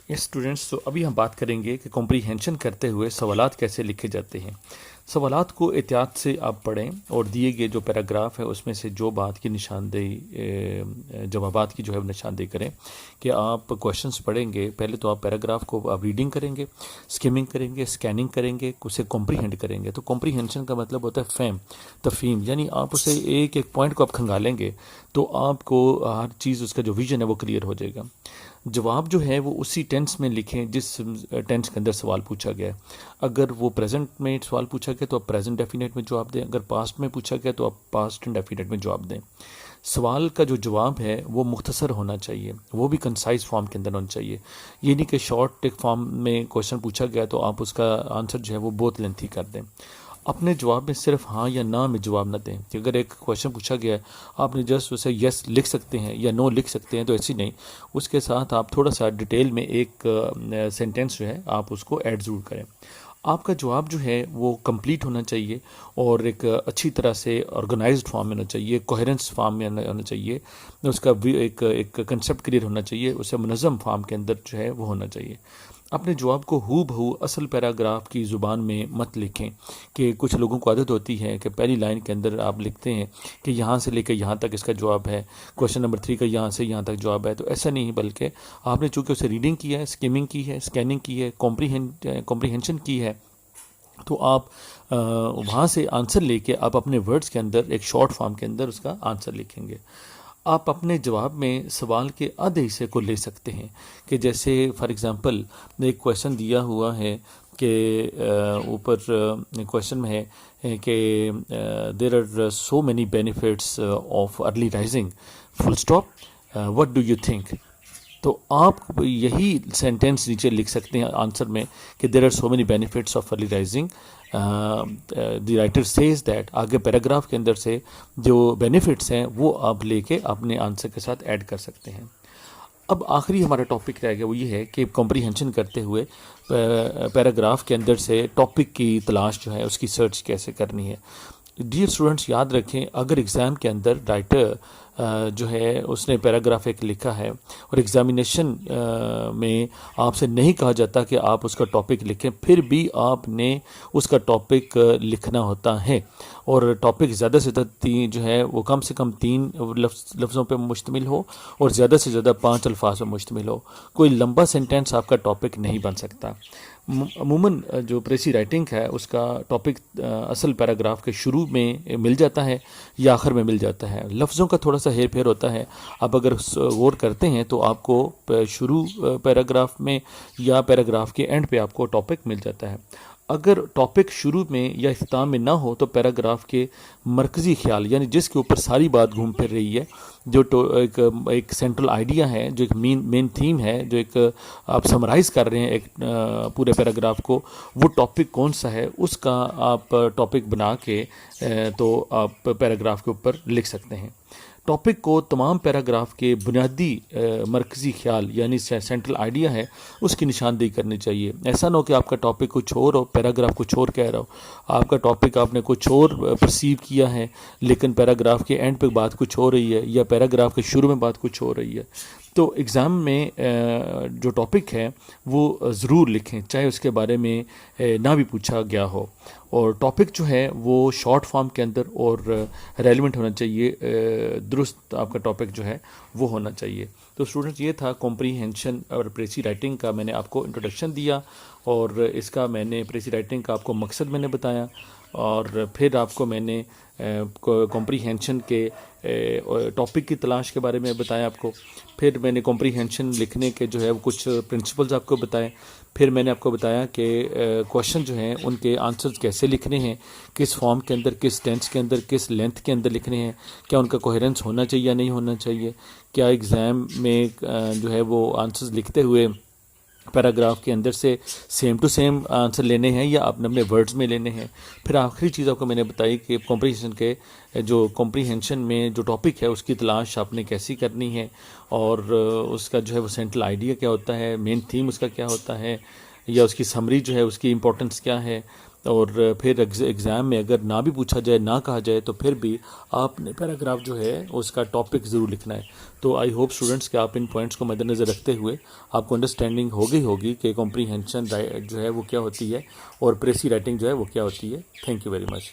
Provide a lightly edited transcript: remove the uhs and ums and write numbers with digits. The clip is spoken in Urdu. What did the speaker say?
اسٹوڈینٹس، تو ابھی ہم بات کریں گے کہ کمپریہنشن کرتے ہوئے سوالات کیسے لکھے جاتے ہیں۔ سوالات کو احتیاط سے آپ پڑھیں اور دیے گئے جو پیراگراف ہے اس میں سے جو بات کی نشاندہی جوابات کی جو ہے نشاندہی کریں کہ آپ کویشچنس پڑھیں گے۔ پہلے تو آپ پیراگراف کو آپ ریڈنگ کریں گے، اسکمنگ کریں گے، اسکیننگ کریں گے، اسے کمپریہینڈ کریں گے۔ تو کمپریہنشن کا مطلب ہوتا ہے فہم، تفہیم، یعنی آپ اسے ایک ایک پوائنٹ کو آپ کھنگالیں گے تو آپ کو ہر چیز اس کا جو ویژن ہے وہ کلیئر ہو جائے گا۔ جواب جو ہے وہ اسی ٹینس میں لکھیں جس ٹینس کے اندر سوال پوچھا گیا ہے۔ اگر وہ پریزنٹ میں سوال پوچھا گیا تو آپ پریزنٹ ڈیفینیٹ میں جواب دیں، اگر پاسٹ میں پوچھا گیا تو آپ پاسٹ ڈیفینیٹ میں جواب دیں۔ سوال کا جو جواب ہے وہ مختصر ہونا چاہیے، وہ بھی کنسائز فارم کے اندر ہونا چاہیے۔ یہ نہیں کہ شارٹ فارم میں کویشچن پوچھا گیا تو آپ اس کا آنسر جو ہے وہ بہت لینتھی کر دیں۔ اپنے جواب میں صرف ہاں یا نہ میں جواب نہ دیں کہ اگر ایک کویشچن پوچھا گیا ہے آپ نے جسٹ اسے یس لکھ سکتے ہیں یا نو لکھ سکتے ہیں، تو ایسی نہیں، اس کے ساتھ آپ تھوڑا سا ڈیٹیل میں ایک سینٹینس جو ہے آپ اس کو ایڈ ضرور کریں۔ آپ کا جواب جو ہے وہ کمپلیٹ ہونا چاہیے اور ایک اچھی طرح سے آرگنائزڈ فارم میں ہونا چاہیے، کوہیرنس فارم میں ہونا چاہیے، اس کا ایک کنسیپٹ کلیئر ہونا چاہیے، اسے منظم فارم کے اندر جو ہے وہ ہونا چاہیے۔ اپنے جواب کو ہو بہو اصل پیراگراف کی زبان میں مت لکھیں کہ کچھ لوگوں کو عادت ہوتی ہے کہ پہلی لائن کے اندر آپ لکھتے ہیں کہ یہاں سے لے کے یہاں تک اس کا جواب ہے، کویشچن نمبر 3 کا یہاں سے یہاں تک جواب ہے۔ تو ایسا نہیں، بلکہ آپ نے چونکہ اسے ریڈنگ کی ہے، اسکمنگ کی ہے، اسکیننگ کی ہے، کمپریہنشن کی ہے، تو آپ وہاں سے آنسر لے کے آپ اپنے ورڈز کے اندر ایک شارٹ فارم کے اندر اس کا آنسر لکھیں گے۔ آپ اپنے جواب میں سوال کے آدھے حصے کو لے سکتے ہیں کہ جیسے فار ایگزامپل ایک کویشچن دیا ہوا ہے کہ اوپر کویشچن میں ہے کہ there are so many benefits of early rising full stop what do you think. تو آپ یہی سینٹینس نیچے لکھ سکتے ہیں آنسر میں کہ there are so many benefits of early rising, the writer says that, آگے پیراگراف کے اندر سے جو بینیفٹس ہیں وہ آپ لے کے اپنے آنسر کے ساتھ ایڈ کر سکتے ہیں۔ اب آخری ہمارا ٹاپک رہ گیا، وہ یہ ہے کہ کمپریہنشن کرتے ہوئے پیراگراف کے اندر سے ٹاپک کی تلاش جو ہے اس کی سرچ کیسے کرنی ہے۔ ڈیئر اسٹوڈنٹس، یاد رکھیں اگر ایگزام کے اندر رائٹر جو ہے اس نے پیراگراف ایک لکھا ہے اور ایگزامینیشن میں آپ سے نہیں کہا جاتا کہ آپ اس کا ٹاپک لکھیں، پھر بھی آپ نے اس کا ٹاپک لکھنا ہوتا ہے، اور ٹاپک زیادہ سے زیادہ جو ہے وہ کم سے کم 3 لفظوں پہ مشتمل ہو اور زیادہ سے زیادہ 5 الفاظ پہ مشتمل ہو۔ کوئی لمبا سینٹینس آپ کا ٹاپک نہیں بن سکتا۔ عموماً جو پریسی رائٹنگ ہے اس کا ٹاپک اصل پیراگراف کے شروع میں مل جاتا ہے یا آخر میں مل جاتا ہے، لفظوں کا تھوڑا سا ہیر پھیر ہوتا ہے۔ آپ اگر غور کرتے ہیں تو آپ کو شروع پیراگراف میں یا پیراگراف کے اینڈ پہ آپ کو ٹاپک مل جاتا ہے۔ اگر ٹاپک شروع میں یا اختتام میں نہ ہو تو پیراگراف کے مرکزی خیال، یعنی جس کے اوپر ساری بات گھوم پھر رہی ہے، جو ایک سینٹرل آئیڈیا ہے، جو ایک مین تھیم ہے، جو ایک آپ سمرائز کر رہے ہیں ایک پورے پیراگراف کو، وہ ٹاپک کون سا ہے اس کا آپ ٹاپک بنا کے تو آپ پیراگراف کے اوپر لکھ سکتے ہیں۔ ٹاپک کو تمام پیراگراف کے بنیادی مرکزی خیال یعنی سینٹرل آئیڈیا ہے اس کی نشاندہی کرنی چاہیے۔ ایسا نہ ہو کہ آپ کا ٹاپک کچھ اور ہو، پیراگراف کچھ اور کہہ رہا ہو، آپ کا ٹاپک آپ نے کچھ اور پرسیو کیا ہے لیکن پیراگراف کے اینڈ پہ بات کچھ ہو رہی ہے یا پیراگراف کے شروع میں بات کچھ ہو رہی ہے۔ تو ایگزام میں جو ٹاپک ہے وہ ضرور لکھیں، چاہے اس کے بارے میں نہ بھی پوچھا گیا ہو، اور ٹاپک جو ہے وہ شارٹ فارم کے اندر اور ریلیونٹ ہونا چاہیے، درست آپ کا ٹاپک جو ہے وہ ہونا چاہیے۔ تو اسٹوڈنٹس، یہ تھا کمپریہنشن اور پریسی رائٹنگ کا میں نے آپ کو انٹروڈکشن دیا، اور اس کا میں نے پریسی رائٹنگ کا آپ کو مقصد میں نے بتایا، اور پھر آپ کو میں نے کمپریہنشن کے ٹاپک کی تلاش کے بارے میں بتایا آپ کو، پھر میں نے کمپریہنشن لکھنے کے جو ہے وہ کچھ پرنسپلز آپ کو بتائے، پھر میں نے آپ کو بتایا کہ کویشچن جو ہیں ان کے آنسرز کیسے لکھنے ہیں، کس فارم کے اندر، کس ٹینس کے اندر، کس لینتھ کے اندر لکھنے ہیں، کیا ان کا کوہیرنس ہونا چاہیے یا نہیں ہونا چاہیے، کیا ایگزام میں جو ہے وہ آنسرز لکھتے ہوئے پیراگراف کے اندر سے سیم ٹو سیم آنسر لینے ہیں یا اپنے اپنے ورڈز میں لینے ہیں۔ پھر آخری چیز آپ کو میں نے بتائی کہ کمپریہنشن میں جو ٹاپک ہے اس کی تلاش آپ نے کیسی کرنی ہے، اور اس کا جو ہے وہ سینٹرل آئیڈیا کیا ہوتا ہے، مین تھیم اس کا کیا ہوتا ہے، یا اس کی سمری جو ہے اس کی امپورٹنس کیا ہے، اور پھر ایگزام میں اگر نہ بھی پوچھا جائے، نہ کہا جائے، تو پھر بھی آپ نے پیراگراف جو ہے اس کا ٹاپک ضرور لکھنا ہے. تو آئی ہوپ اسٹوڈنٹس کہ آپ ان پوائنٹس کو مد نظر رکھتے ہوئے آپ کو انڈرسٹینڈنگ ہوگی کہ کمپریہنشن جو ہے وہ کیا ہوتی ہے اور پریسی رائٹنگ جو ہے وہ کیا ہوتی ہے. Thank you very much.